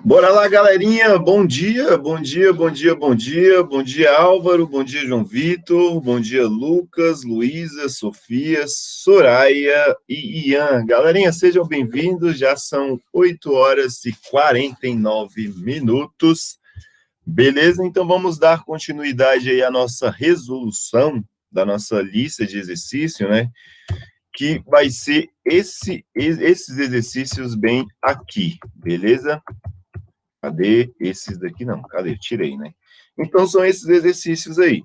Bora lá, galerinha. Bom dia, bom dia, bom dia, bom dia. Bom dia, Álvaro. Bom dia, João Vitor. Bom dia, Lucas, Luísa, Sofia, Soraya e Ian. Galerinha, sejam bem-vindos. Já são 8 horas e 49 minutos. Beleza? Então vamos dar continuidade aí à nossa resolução da nossa lista de exercício, né? Que vai ser esses exercícios bem aqui, beleza? Cadê esses daqui? Não, cadê? Tirei, né? Então, são esses exercícios aí.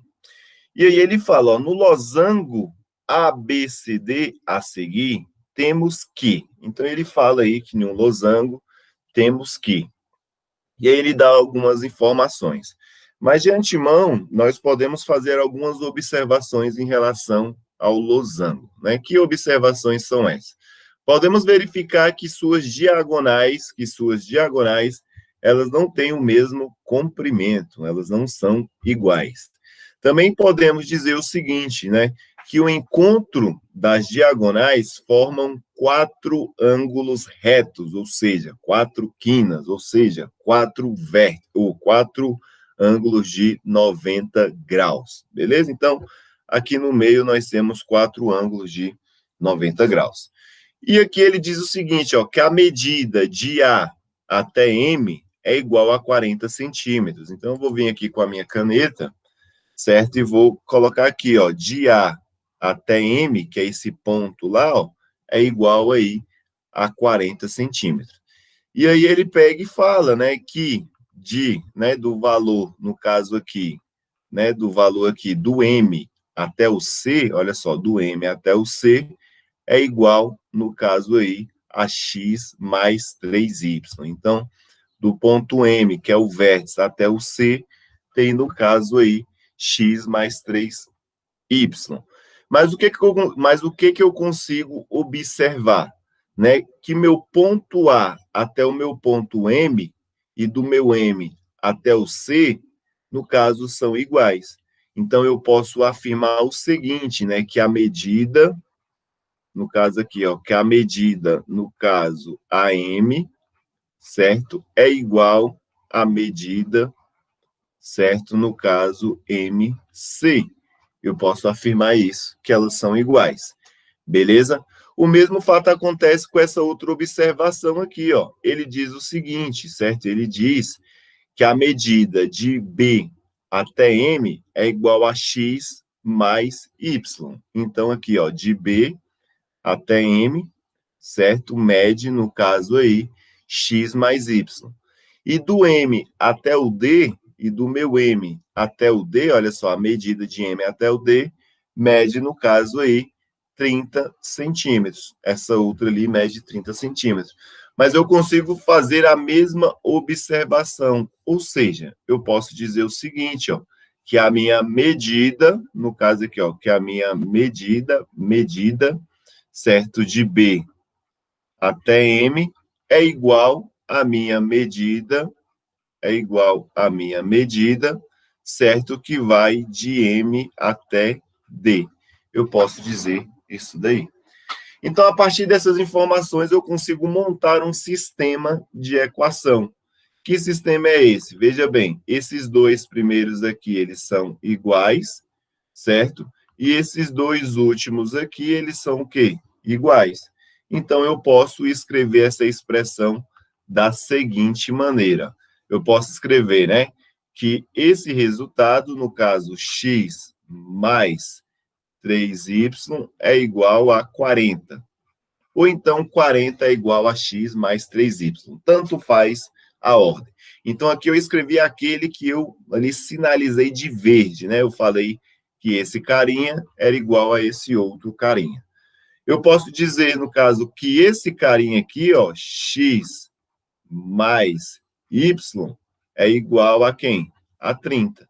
E aí ele fala, ó, no losango ABCD a seguir, temos que. Então, ele fala aí que no losango temos que. E aí ele dá algumas informações. Mas, de antemão, nós podemos fazer algumas observações em relação ao losango, né? Que observações são essas? Podemos verificar que suas diagonais, elas não têm o mesmo comprimento, elas não são iguais. Também podemos dizer o seguinte, né? Que o encontro das diagonais formam 4 ângulos retos, ou seja, 4 quinas, ou seja, 4 vértices, ou 4 ângulos de 90 graus, beleza? Então, aqui no meio nós temos 4 ângulos de 90 graus. E aqui ele diz o seguinte, ó, que a medida de A até M é igual a 40 centímetros. Então, eu vou vir aqui com a minha caneta, certo? E vou colocar aqui, ó, de A até M, que é esse ponto lá, ó, é igual aí a 40 centímetros. E aí ele pega e fala, né, que do valor, no caso aqui, né, do valor aqui do M até o C, olha só, do M até o C, é igual, no caso aí, a x mais 3y. Então, do ponto M, que é o vértice, até o C, tem, no caso aí, x mais 3y. Mas o que eu consigo observar? Né? Que meu ponto A até o meu ponto M, e do meu M até o C, no caso, são iguais. Então, eu posso afirmar o seguinte, né? Que a medida, no caso aqui, ó, que a medida, no caso, AM, certo? É igual à medida, certo? No caso, MC. Eu posso afirmar isso, que elas são iguais. Beleza? O mesmo fato acontece com essa outra observação aqui, ó. Ele diz o seguinte, certo? Ele diz que a medida de B até M é igual a x mais y. Então, aqui, ó, de B até M, certo? Mede, no caso aí, x mais y. E do M até o D, e do meu M até o D, olha só, a medida de M até o D, mede, no caso aí, 30 centímetros. Essa outra ali mede 30 centímetros. Mas eu consigo fazer a mesma observação, ou seja, eu posso dizer o seguinte, ó, que a minha medida, no caso aqui, ó, que a minha medida, certo, de B até M é igual à minha medida, certo, que vai de M até D. Eu posso dizer isso daí. Então, a partir dessas informações, eu consigo montar um sistema de equação. Que sistema é esse? Veja bem, esses dois primeiros aqui, eles são iguais, certo? E esses dois últimos aqui, eles são o quê? Iguais. Então, eu posso escrever essa expressão da seguinte maneira. Eu posso escrever, né, que esse resultado, no caso, x mais 3y é igual a 40. Ou então, 40 é igual a x mais 3y. Tanto faz a ordem. Então, aqui eu escrevi aquele que eu ali sinalizei de verde, né? Eu falei que esse carinha era igual a esse outro carinha. Eu posso dizer, no caso, que esse carinha aqui, ó, x mais y, é igual a quem? A 30.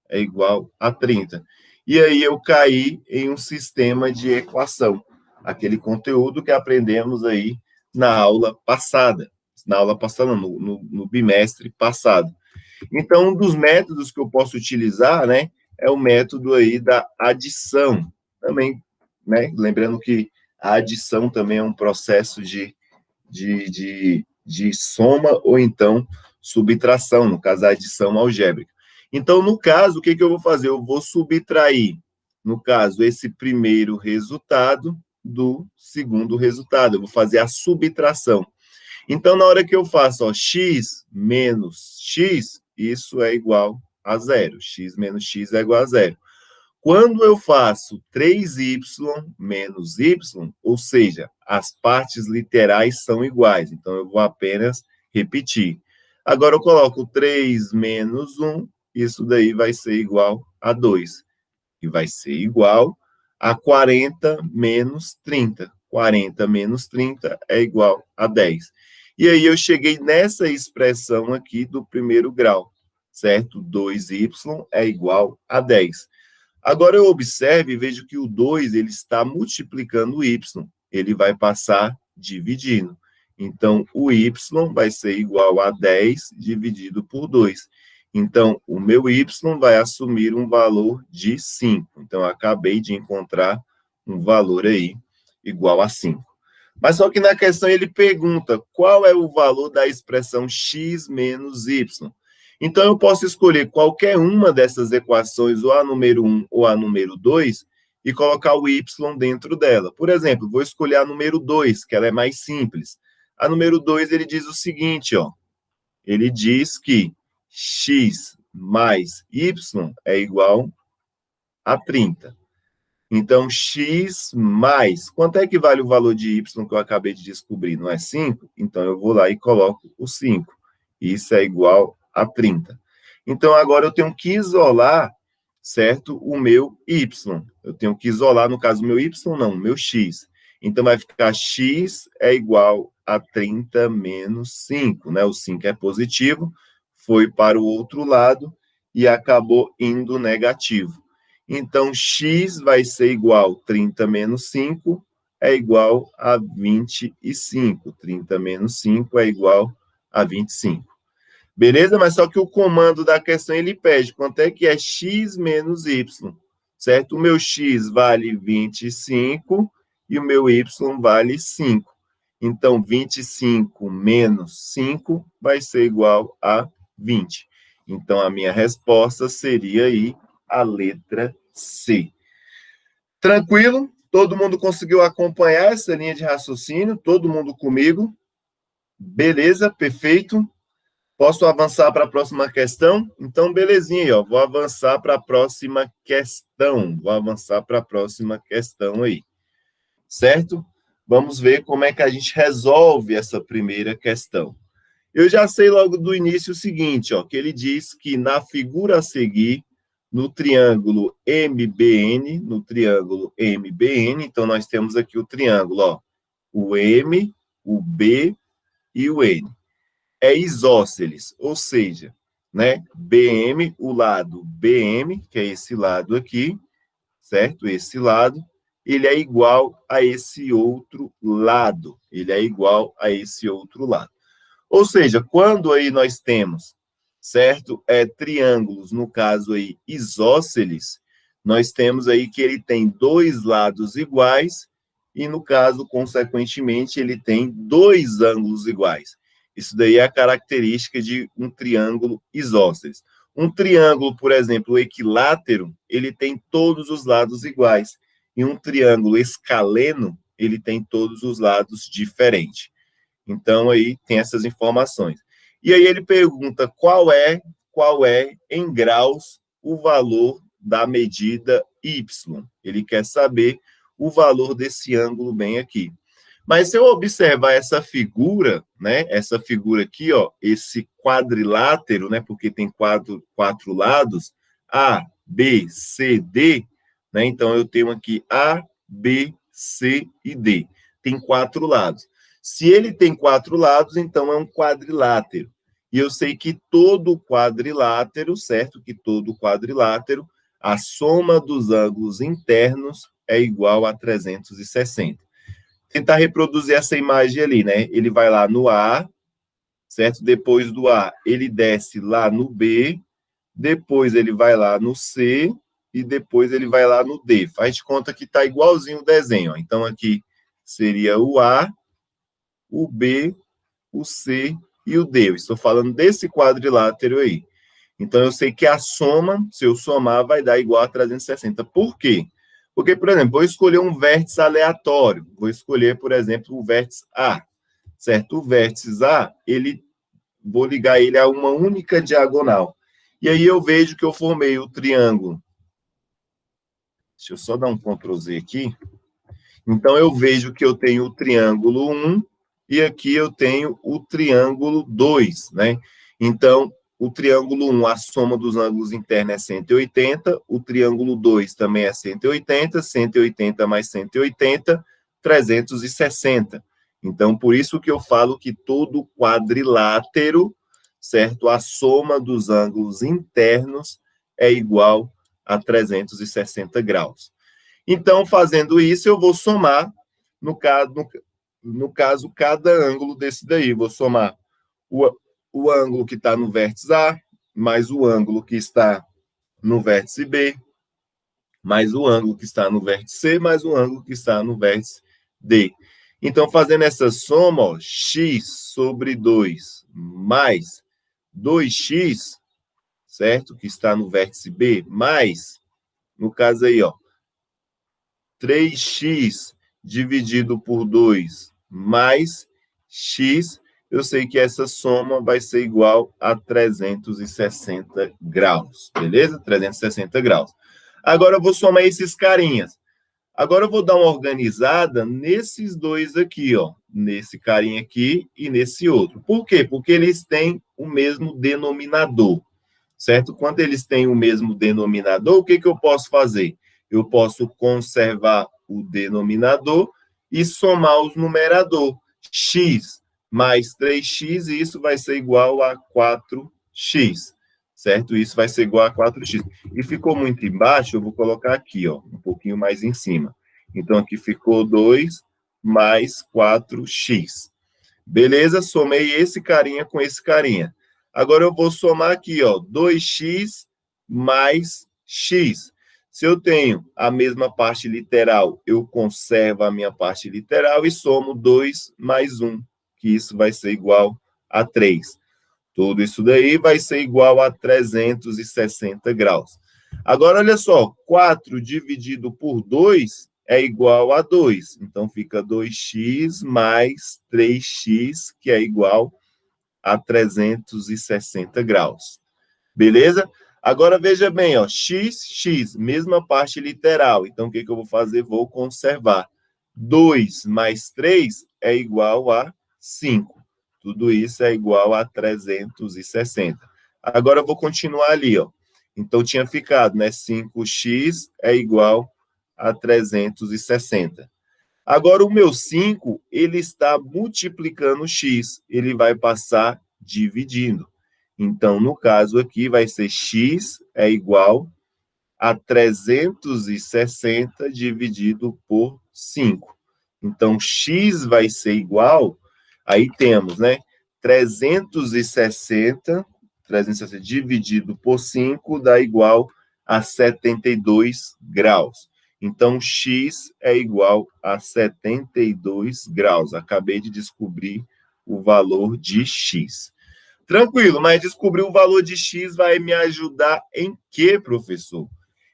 É igual a 30. E aí eu caí em um sistema de equação, aquele conteúdo que aprendemos aí na aula passada. Na aula passada, no bimestre passado. Então, um dos métodos que eu posso utilizar, né, é o método aí da adição. Também, né, lembrando que a adição também é um processo de de soma ou então subtração, no caso, a adição algébrica. Então, no caso, o que eu vou fazer? Eu vou subtrair, no caso, esse primeiro resultado do segundo resultado. Eu vou fazer a subtração. Então, na hora que eu faço, ó, x menos x, isso é igual a zero. X menos x é igual a zero. Quando eu faço 3y menos y, ou seja, as partes literais são iguais, então eu vou apenas repetir. Agora eu coloco 3 menos 1, isso daí vai ser igual a 2, que vai ser igual a 40 menos 30. 40 menos 30 é igual a 10. E aí eu cheguei nessa expressão aqui do primeiro grau, certo? 2y é igual a 10. Agora eu observo e vejo que o 2 ele está multiplicando o y, ele vai passar dividindo. Então, o y vai ser igual a 10 dividido por 2. Então, o meu y vai assumir um valor de 5. Então, eu acabei de encontrar um valor aí igual a 5. Mas só que na questão ele pergunta qual é o valor da expressão x menos y. Então, eu posso escolher qualquer uma dessas equações, ou a número 1 ou a número 2, e colocar o y dentro dela. Por exemplo, vou escolher a número 2, que ela é mais simples. A número 2, ele diz o seguinte, ó. Ele diz que x mais y é igual a 30. Então, x mais... Quanto é que vale o valor de y que eu acabei de descobrir? Não é 5? Então, eu vou lá e coloco o 5. Isso é igual a 30. Então, agora eu tenho que isolar, certo? O meu y. Eu tenho que isolar, no caso, o meu y não, o meu x. Então, vai ficar x é igual a 30 menos 5, né? O 5 é positivo, foi para o outro lado e acabou indo negativo. Então, x vai ser igual a 30 menos 5 é igual a 25. 30 menos 5 é igual a 25. Beleza? Mas só que o comando da questão, ele pede quanto é que é x menos y, certo? O meu x vale 25 e o meu y vale 5. Então, 25 menos 5 vai ser igual a 20. Então, a minha resposta seria aí a letra C. Tranquilo? Todo mundo conseguiu acompanhar essa linha de raciocínio? Todo mundo comigo? Beleza, perfeito. Posso avançar para a próxima questão? Então, belezinha aí, ó. Vou avançar para a próxima questão. Vou avançar para a próxima questão aí. Certo? Vamos ver como é que a gente resolve essa primeira questão. Eu já sei logo do início o seguinte, ó, que ele diz que na figura a seguir, no triângulo MBN, então nós temos aqui o triângulo, ó, o M, o B e o N. É isósceles, ou seja, né, BM, o lado BM, que é esse lado aqui, certo? Esse lado, ele é igual a esse outro lado. Ele é igual a esse outro lado. Ou seja, quando aí nós temos, certo, triângulos, no caso aí, isósceles, nós temos aí que ele tem dois lados iguais e, no caso, consequentemente, ele tem dois ângulos iguais. Isso daí é a característica de um triângulo isósceles. Um triângulo, por exemplo, equilátero, ele tem todos os lados iguais. E um triângulo escaleno, ele tem todos os lados diferentes. Então, aí tem essas informações. E aí ele pergunta qual é, em graus, o valor da medida y. Ele quer saber o valor desse ângulo bem aqui. Mas se eu observar essa figura, né, essa figura aqui, ó, esse quadrilátero, né, porque tem quatro lados, A, B, C, D, né, então eu tenho aqui A, B, C e D. Tem 4 lados. Se ele tem 4 lados, então é um quadrilátero. E eu sei que todo quadrilátero, certo? Que todo quadrilátero, a soma dos ângulos internos é igual a 360. Tentar reproduzir essa imagem ali, né? Ele vai lá no A, certo? Depois do A, ele desce lá no B, depois ele vai lá no C e depois ele vai lá no D. Faz de conta que está igualzinho o desenho, ó. Então, aqui seria o A, o B, o C e o D. Eu estou falando desse quadrilátero aí. Então, eu sei que a soma, se eu somar, vai dar igual a 360. Por quê? Porque, por exemplo, vou escolher um vértice aleatório. Vou escolher, por exemplo, o vértice A. Certo? O vértice A, vou ligar ele a uma única diagonal. E aí eu vejo que eu formei o triângulo. Deixa eu só dar um Ctrl Z aqui. Então, eu vejo que eu tenho o triângulo 1 e aqui eu tenho o triângulo 2, né? Então, o triângulo 1, a soma dos ângulos internos é 180, o triângulo 2 também é 180, 180 mais 180, 360. Então, por isso que eu falo que todo quadrilátero, certo? A soma dos ângulos internos é igual a 360 graus. Então, fazendo isso, eu vou somar, no caso, cada ângulo desse daí. Vou somar o ângulo que está no vértice A, mais o ângulo que está no vértice B, mais o ângulo que está no vértice C, mais o ângulo que está no vértice D. Então, fazendo essa soma, ó, x sobre 2 mais 2x, certo? Que está no vértice B, mais, no caso aí, ó, 3x dividido por 2 mais x, eu sei que essa soma vai ser igual a 360 graus, beleza? 360 graus. Agora eu vou somar esses carinhas. Agora eu vou dar uma organizada nesses dois aqui, ó. Nesse carinha aqui e nesse outro. Por quê? Porque eles têm o mesmo denominador, certo? Quando eles têm o mesmo denominador, o que eu posso fazer? Eu posso conservar o denominador e somar os numerador. X mais 3x, e isso vai ser igual a 4x, certo? Isso vai ser igual a 4x. E ficou muito embaixo, eu vou colocar aqui, ó, um pouquinho mais em cima. Então, aqui ficou 2 mais 4x. Beleza? Somei esse carinha com esse carinha. Agora eu vou somar aqui, ó, 2x mais x. Se eu tenho a mesma parte literal, eu conservo a minha parte literal e somo 2 mais 1, que isso vai ser igual a 3. Tudo isso daí vai ser igual a 360 graus. Agora, olha só, 4 dividido por 2 é igual a 2. Então, fica 2x mais 3x, que é igual a 360 graus. Beleza? Agora, veja bem, ó, x, mesma parte literal. Então, o que eu vou fazer? Vou conservar. 2 mais 3 é igual a 5. Tudo isso é igual a 360. Agora, eu vou continuar ali, ó. Então, tinha ficado, né? 5x é igual a 360. Agora, o meu 5, ele está multiplicando x. Ele vai passar dividindo. Então, no caso aqui, vai ser x é igual a 360 dividido por 5. Então, x vai ser igual, aí temos, né? 360 dividido por 5 dá igual a 72 graus. Então, x é igual a 72 graus. Acabei de descobrir o valor de x. Tranquilo, mas descobrir o valor de x vai me ajudar em quê, professor?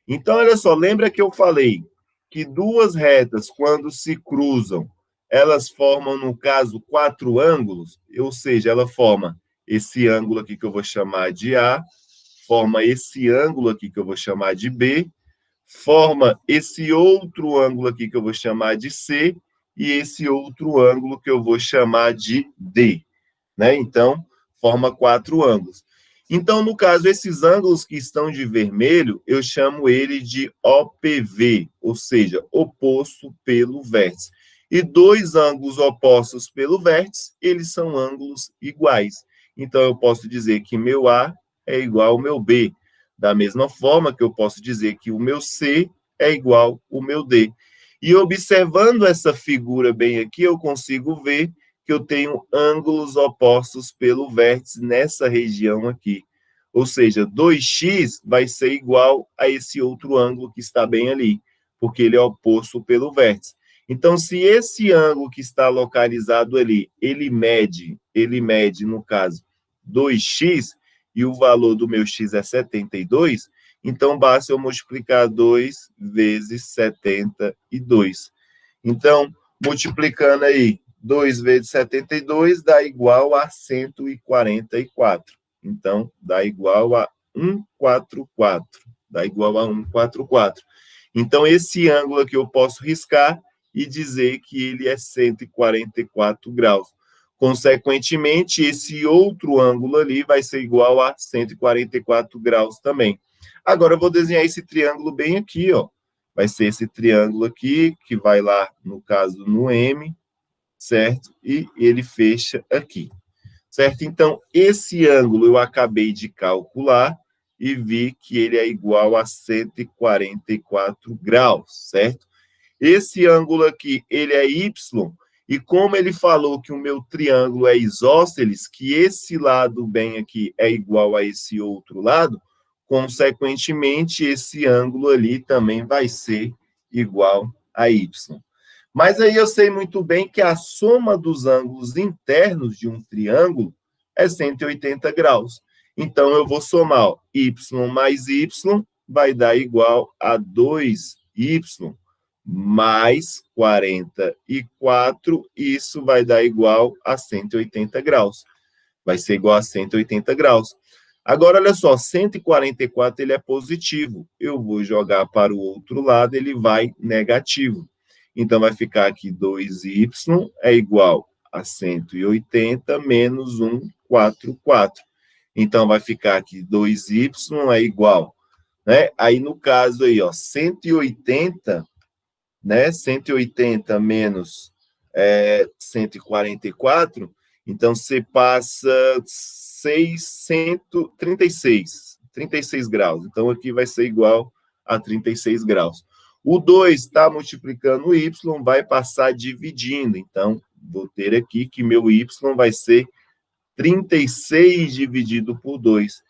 Então, olha só, lembra que eu falei que duas retas, quando se cruzam, elas formam, no caso, quatro ângulos, ou seja, ela forma esse ângulo aqui que eu vou chamar de A, forma esse ângulo aqui que eu vou chamar de B, forma esse outro ângulo aqui que eu vou chamar de C, e esse outro ângulo que eu vou chamar de D, né? Então, forma quatro ângulos. Então, no caso, esses ângulos que estão de vermelho, eu chamo ele de OPV, ou seja, oposto pelo vértice. E dois ângulos opostos pelo vértice, eles são ângulos iguais. Então, eu posso dizer que meu A é igual ao meu B. Da mesma forma que eu posso dizer que o meu C é igual ao meu D. E observando essa figura bem aqui, eu consigo ver que eu tenho ângulos opostos pelo vértice nessa região aqui. Ou seja, 2x vai ser igual a esse outro ângulo que está bem ali, porque ele é oposto pelo vértice. Então, se esse ângulo que está localizado ali, ele mede, no caso, 2x, e o valor do meu x é 72, então basta eu multiplicar 2 vezes 72. Então, multiplicando aí, 2 vezes 72 dá igual a 144. Então, dá igual a 144. Dá igual a 144. Então, esse ângulo aqui eu posso riscar e dizer que ele é 144 graus. Consequentemente, esse outro ângulo ali vai ser igual a 144 graus também. Agora, eu vou desenhar esse triângulo bem aqui, ó. Vai ser esse triângulo aqui, que vai lá, no caso, no M, certo? E ele fecha aqui, certo? Então, esse ângulo eu acabei de calcular e vi que ele é igual a 144 graus, certo? Esse ângulo aqui, ele é Y, e como ele falou que o meu triângulo é isósceles, que esse lado bem aqui é igual a esse outro lado, consequentemente, esse ângulo ali também vai ser igual a Y. Mas aí eu sei muito bem que a soma dos ângulos internos de um triângulo é 180 graus. Então, eu vou somar, ó, y mais y vai dar igual a 2y mais 44, isso vai dar igual a 180 graus. Vai ser igual a 180 graus. Agora, olha só, 144 ele é positivo. Eu vou jogar para o outro lado, ele vai negativo. Então, vai ficar aqui 2y é igual a 180 menos 144. Então, vai ficar aqui 2y é igual, né? Aí, no caso aí, ó, 180, né? 180 menos 144, então você passa 36 graus. Então, aqui vai ser igual a 36 graus. O 2 está multiplicando o y, vai passar dividindo. Então, vou ter aqui que meu y vai ser 36 dividido por 2.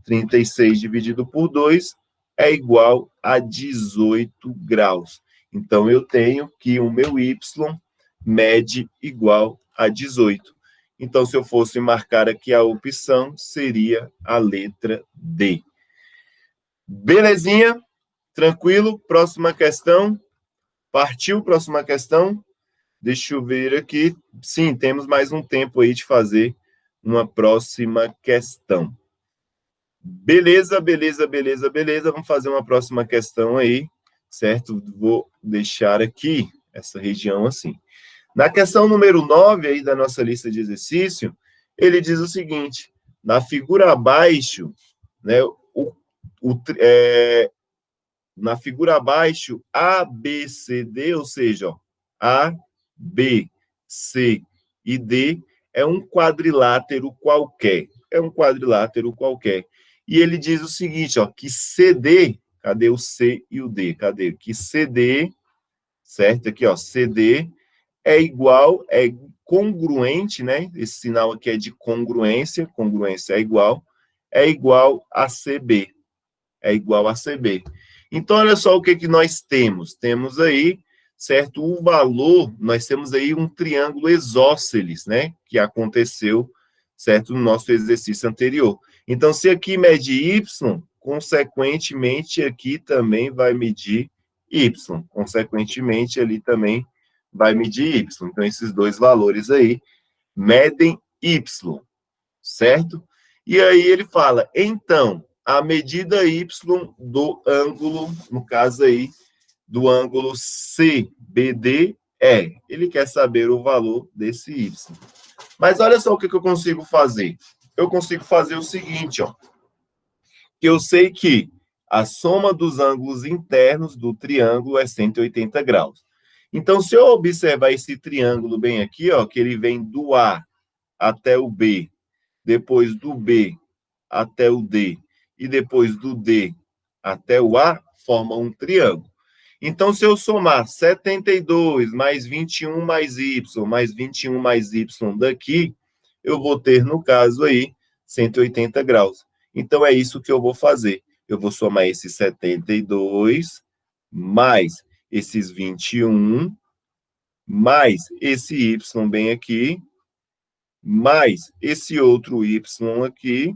36 dividido por 2 é igual a 18 graus. Então, eu tenho que o meu y mede igual a 18. Então, se eu fosse marcar aqui a opção, seria a letra D. Belezinha? Tranquilo? Próxima questão. Partiu? Próxima questão. Deixa eu ver aqui. Sim, temos mais um tempo aí de fazer uma próxima questão. Beleza, beleza, beleza, beleza. Vamos fazer uma próxima questão aí, certo? Vou deixar aqui essa região assim. Na questão número 9 aí da nossa lista de exercício, ele diz o seguinte: na figura abaixo, né, na figura abaixo, A, B, C, D, ou seja, ó, A, B, C e D é um quadrilátero qualquer. É um quadrilátero qualquer. E ele diz o seguinte, ó, que CD, cadê o C e o D? Cadê? Que CD, certo? Aqui, ó, CD é igual, é congruente, né? Esse sinal aqui é de congruência é igual a CB. É igual a CB. Então, olha só o que nós temos. Temos aí, certo, o valor, nós temos aí um triângulo isósceles, né? Que aconteceu, certo, no nosso exercício anterior. Então, se aqui mede Y, consequentemente, aqui também vai medir Y. Consequentemente, ali também vai medir Y. Então, esses dois valores aí medem Y, certo? E aí ele fala, então, a medida Y do ângulo, no caso aí, do ângulo CBD ele quer saber o valor desse Y. Mas olha só o que eu consigo fazer. Eu consigo fazer o seguinte, ó, que eu sei que a soma dos ângulos internos do triângulo é 180 graus. Então, se eu observar esse triângulo bem aqui, ó, que ele vem do A até o B, depois do B até o D, e depois do D até o A, forma um triângulo. Então, se eu somar 72 mais 21 mais Y, mais 21 mais Y daqui, eu vou ter, no caso aí, 180 graus. Então, é isso que eu vou fazer. Eu vou somar esses 72 mais esses 21 mais esse y bem aqui, mais esse outro y aqui,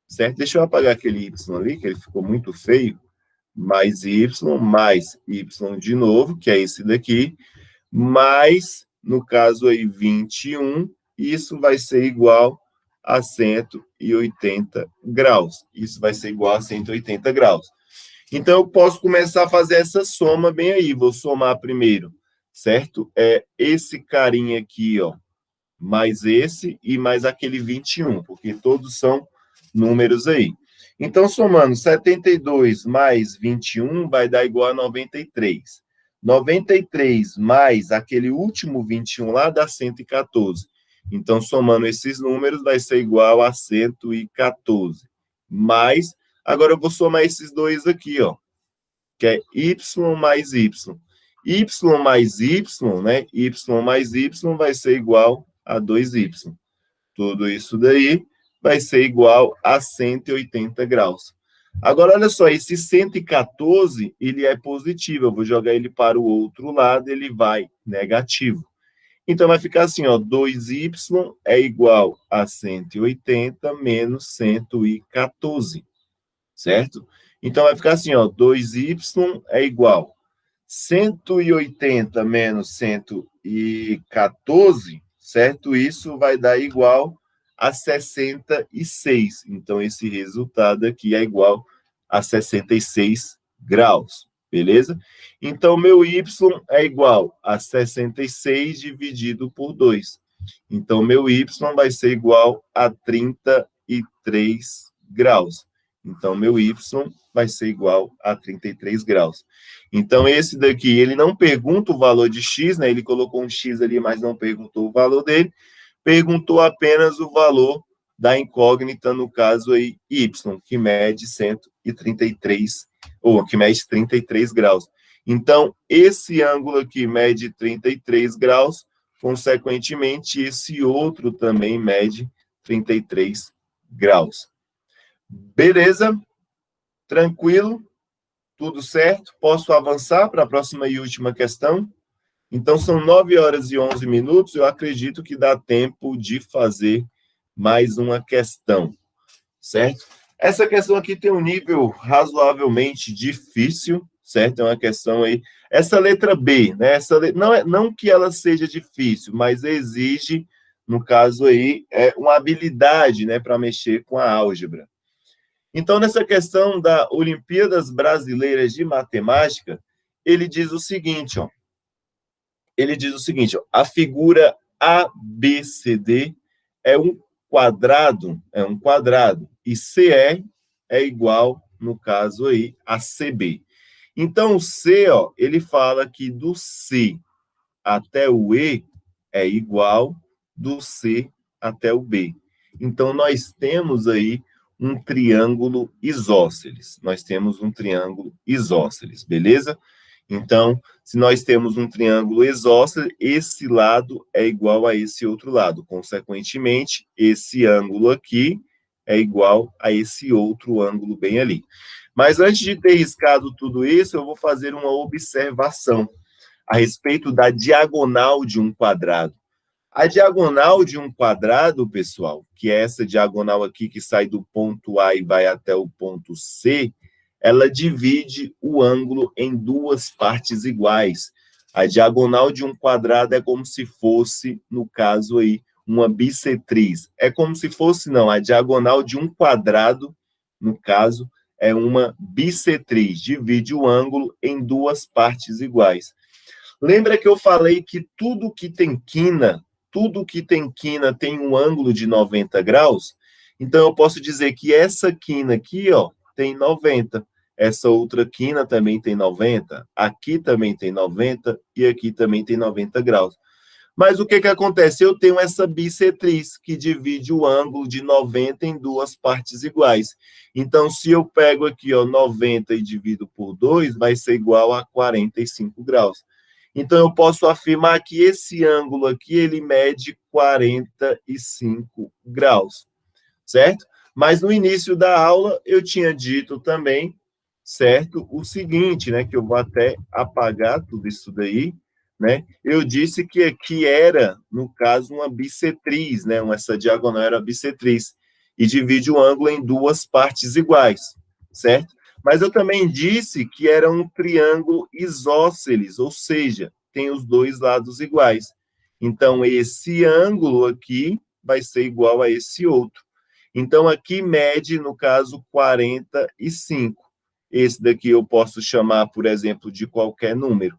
certo? Deixa eu apagar aquele y ali, que ele ficou muito feio. Mais y de novo, que é esse daqui, mais, no caso aí, 21, isso vai ser igual a 180 graus. Isso vai ser igual a 180 graus. Então, eu posso começar a fazer essa soma bem aí. Vou somar primeiro, certo? É esse carinha aqui, ó, mais esse e mais aquele 21, porque todos são números aí. Então, somando 72 mais 21 vai dar igual a 93. 93 mais aquele último 21 lá dá 114. Então, somando esses números, vai ser igual a 114. Mais, agora eu vou somar esses dois aqui, ó, que é y mais y. Y mais y, né? Y mais y vai ser igual a 2y. Tudo isso daí vai ser igual a 180 graus. Agora, olha só, esse 114, ele é positivo. Eu vou jogar ele para o outro lado, ele vai negativo. Então, vai ficar assim, ó, 2y é igual a 180 menos 114, certo? Então, vai ficar assim, ó, 2y é igual 180 menos 114, certo? Isso vai dar igual a 66. Então, esse resultado aqui é igual a 66 graus, beleza? Então, meu y é igual a 66 dividido por 2. Então, meu y vai ser igual a 33 graus. Então, meu y vai ser igual a 33 graus. Então, esse daqui, ele não pergunta o valor de x, né? Ele colocou um x ali, mas não perguntou o valor dele. Perguntou apenas o valor da incógnita, no caso aí, y, que mede 133, ou que mede 33 graus. Então, esse ângulo aqui mede 33 graus, consequentemente, esse outro também mede 33 graus. Beleza? Tranquilo? Tudo certo? Posso avançar para a próxima e última questão? Então, são 9 horas e 11 minutos. Eu acredito que dá tempo de fazer mais uma questão, certo? Essa questão aqui tem um nível razoavelmente difícil, certo? É uma questão aí. Essa letra B, né? Não que ela seja difícil, mas exige, no caso aí, uma habilidade, né, para mexer com a álgebra. Então, nessa questão da Olimpíadas Brasileiras de Matemática, ele diz o seguinte, ó. Ele diz o seguinte, ó, a figura ABCD é um quadrado, e CE é igual, no caso aí, a CB. Então, o C, ó, ele fala que do C até o E é igual do C até o B. Então, nós temos aí um triângulo isósceles. Nós temos um triângulo isósceles, beleza? Então, se nós temos um triângulo isósceles, esse lado é igual a esse outro lado. Consequentemente, esse ângulo aqui é igual a esse outro ângulo bem ali. Mas antes de ter riscado tudo isso, eu vou fazer uma observação a respeito da diagonal de um quadrado. A diagonal de um quadrado, pessoal, que é essa diagonal aqui que sai do ponto A e vai até o ponto C, ela divide o ângulo em duas partes iguais. A diagonal de um quadrado é como se fosse, no caso aí, uma bissetriz. É como se fosse, não, a diagonal de um quadrado, no caso, é uma bissetriz. Divide o ângulo em duas partes iguais. Lembra que eu falei que tudo que tem quina tem um ângulo de 90 graus? Então, eu posso dizer que essa quina aqui, ó, tem 90. Essa outra quina também tem 90. Aqui também tem 90 e aqui também tem 90 graus. Mas o que acontece? Eu tenho essa bissetriz que divide o ângulo de 90 em duas partes iguais. Então, se eu pego aqui, ó, 90 e divido por 2, vai ser igual a 45 graus. Então, eu posso afirmar que esse ângulo aqui, ele mede 45 graus, certo? Mas no início da aula, eu tinha dito também, certo, o seguinte, né, que eu vou até apagar tudo isso daí, né? Eu disse que aqui era, no caso, uma bissetriz, né? Essa diagonal era bissetriz, e divide o ângulo em duas partes iguais, certo? Mas eu também disse que era um triângulo isósceles, ou seja, tem os dois lados iguais. Então, esse ângulo aqui vai ser igual a esse outro. Então, aqui mede, no caso, 45. Esse daqui eu posso chamar, por exemplo, de qualquer número.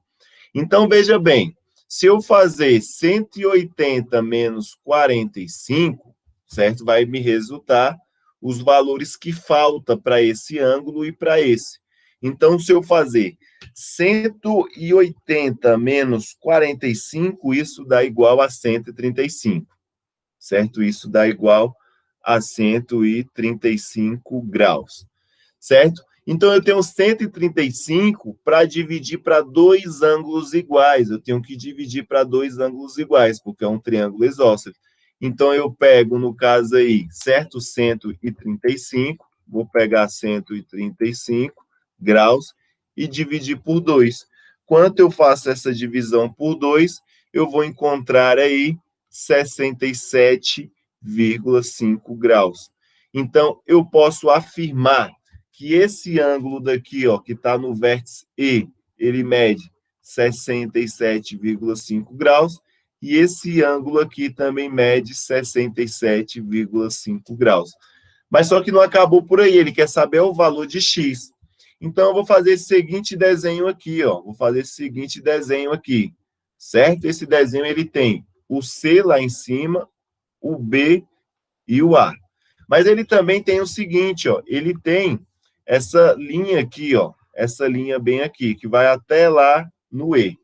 Então, veja bem, se eu fazer 180 menos 45, certo? Vai me resultar os valores que faltam para esse ângulo e para esse. Então, se eu fazer 180 menos 45, isso dá igual a 135, certo? Isso dá igual a 135 graus, certo? Então, eu tenho 135 para dividir para dois ângulos iguais. Eu tenho que dividir para dois ângulos iguais, porque é um triângulo isósceles. Então, eu pego, no caso aí, certo? 135, vou pegar 135 graus e dividir por 2. Quanto eu faço essa divisão por 2, eu vou encontrar aí 67,5 graus. Então, eu posso afirmar que esse ângulo daqui, ó, que está no vértice E, ele mede 67,5 graus, e esse ângulo aqui também mede 67,5 graus. Mas só que não acabou por aí, ele quer saber o valor de x. Então, eu vou fazer esse seguinte desenho aqui, ó. Vou fazer esse seguinte desenho aqui, certo? Esse desenho, ele tem o C lá em cima, o B e o A. Mas ele também tem o seguinte, ó. Ele tem essa linha aqui, ó. Essa linha bem aqui, que vai até lá no E.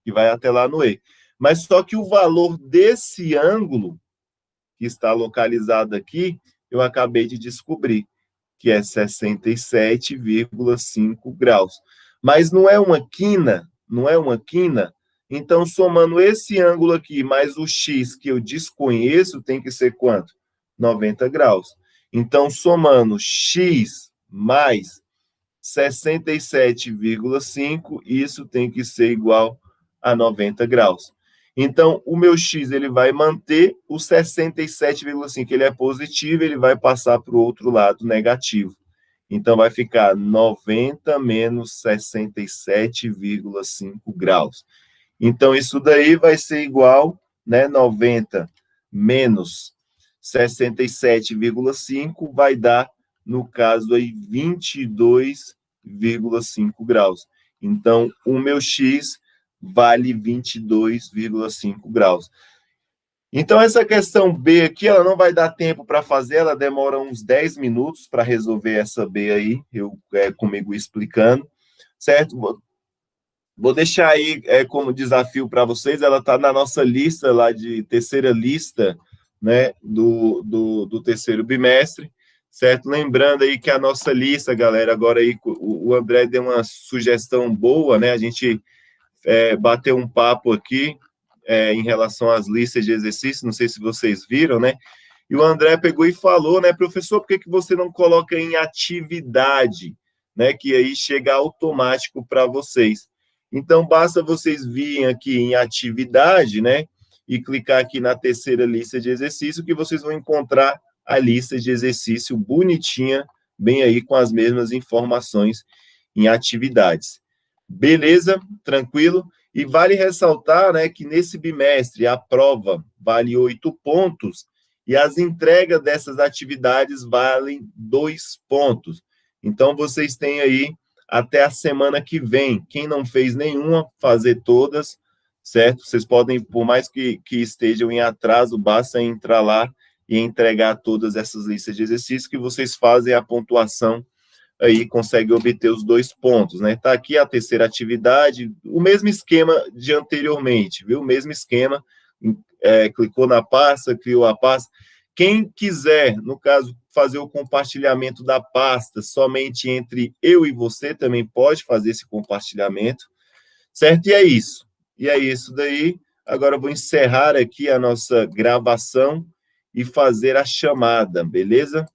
Que vai até lá no E. Mas só que o valor desse ângulo, que está localizado aqui, eu acabei de descobrir, que é 67,5 graus. Mas não é uma quina, não é uma quina. Então, somando esse ângulo aqui mais o x que eu desconheço, tem que ser quanto? 90 graus. Então, somando x mais 67,5, isso tem que ser igual a 90 graus. Então, o meu x ele vai manter, o 67,5 ele é positivo, ele vai passar para o outro lado negativo. Então, vai ficar 90 menos 67,5 graus. Então, isso daí vai ser igual, né, 90 menos 67,5 vai dar, no caso aí, 22,5 graus. Então, o meu x vale 22,5 graus. Então, essa questão B aqui, ela não vai dar tempo para fazer, ela demora uns 10 minutos para resolver essa B aí, comigo explicando, certo? Vou deixar aí como desafio para vocês, ela está na nossa lista lá de terceira lista, né, do terceiro bimestre, certo? Lembrando aí que a nossa lista, galera, agora aí o André deu uma sugestão boa, né? A gente bateu um papo aqui em relação às listas de exercícios, não sei se vocês viram, né? E o André pegou e falou, né, professor, por que você não coloca em atividade, né? Que aí chega automático para vocês. Então, basta vocês virem aqui em atividade, né? E clicar aqui na terceira lista de exercício, que vocês vão encontrar a lista de exercício bonitinha, bem aí com as mesmas informações em atividades. Beleza? Tranquilo? E vale ressaltar, né, que nesse bimestre a prova vale 8 pontos e as entregas dessas atividades valem 2 pontos. Então, vocês têm aí até a semana que vem. Quem não fez nenhuma, fazer todas, certo? Vocês podem, por mais que estejam em atraso, basta entrar lá e entregar todas essas listas de exercícios que vocês fazem a pontuação aí, consegue obter os 2 pontos, né? Tá aqui a terceira atividade, o mesmo esquema de anteriormente, viu? O mesmo esquema, clicou na pasta, criou a pasta. Quem quiser, no caso, fazer o compartilhamento da pasta somente entre eu e você, também pode fazer esse compartilhamento, certo? E é isso. E é isso daí. Agora eu vou encerrar aqui a nossa gravação e fazer a chamada, beleza?